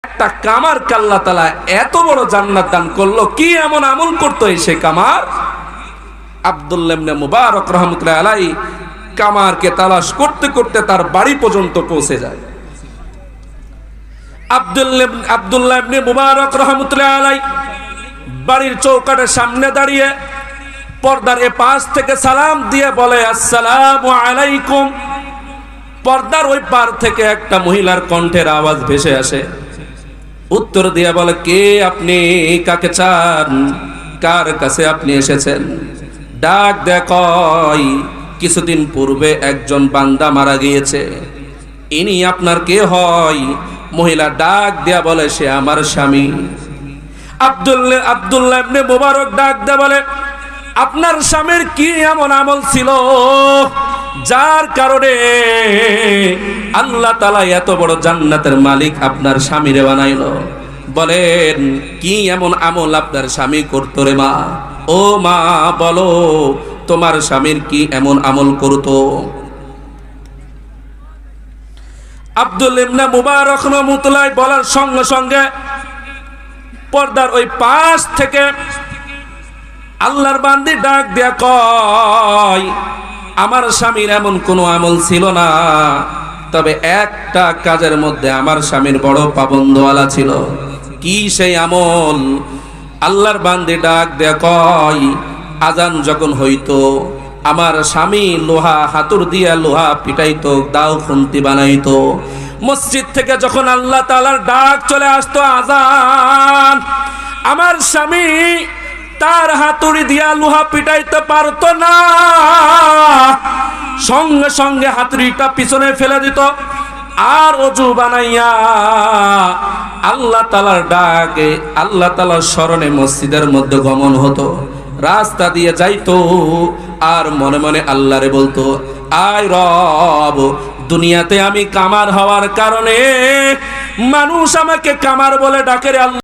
একটা কামারকে আল্লাহ তাআলা এত বড় জান্নাত দান করলো, কি এমন আমল করতো সে কামার? আব্দুল্লাহ ইবনে মুবারক রাহমাতুল্লাহি আলাইহি কামারকে তালাশ করতে করতে তার বাড়ি পর্যন্ত পৌঁছে যায়। আব্দুল্লাহ ইবনে মুবারক রাহমাতুল্লাহি আলাইহি বাড়ির চৌকাঠের সামনে দাঁড়িয়ে পর্দার এপাশ থেকে সালাম দিয়ে বলে, আসসালামু আলাইকুম। পর্দার ওই পার থেকে একটা মহিলার কণ্ঠের আওয়াজ ভেসে আসে। উত্তর দিয়ে বলে, কে আপনি? কাকে চান? কার কাছে আপনি এসেছেন? ডাক দেয়, কিছুদিন পূর্বে একজন বান্দা মারা গিয়েছে, ইনি আপনার কে হয়? মহিলা ডাক দেয়া বলে, সে আমার স্বামী। আব্দুল্লাহ ইবনে মুবারক ডাক দেয়া বলে, আপনার স্বামীর কি এমন আমল ছিল যার কারণে আল্লাহ তাআলা এত বড় জান্নাতের মালিক আপনার স্বামীরে বানাইলো? বলেন, কি এমন আমল আপনার স্বামী করতো রে মা? ও মা, বলো তোমার স্বামীর কি এমন আমল করতো? আব্দুল্লাহ ইবনে মুবারক রাহমাতুল্লাহি বলার সঙ্গে সঙ্গে পর্দার ওই পাশ থেকে আল্লাহর বান্দি ডাক দেয়া কয়, আমার স্বামীর এমন কোনো আমল ছিল না, তবে একটা কাজের মধ্যে আমার স্বামীর বড় পাবন্দওয়ালা ছিল। কি সেই আমল? আল্লাহর বান্দি ডাক দেয়া কয়, আজান যখন হইতো আমার স্বামী লোহা হাতুড় দিয়া লোহা পিটাইতো, দাও খুন্তি বানাইতো। মসজিদ থেকে যখন আল্লাহ তাআলার ডাক চলে আসতো আজান, আমার স্বামী তার হাতুড়ি দিয়া লোহা পিটাইতে পারতো না, সঙ্গে সঙ্গে হাতুড়িটা পিছনে ফেলে দিত আর ওযু বানাইয়া আল্লাহ তাআলার ডাকে আল্লাহ তাআলার স্মরণে মসজিদের মধ্যে গমন হতো। রাস্তা দিয়ে যাইতো আর মনে মনে আল্লাহরে বলতো, আয় রব, দুনিয়াতে আমি কামার হওয়ার কারণে মানুষ আমাকে কামার বলে ডাকে রে আল্লাহ।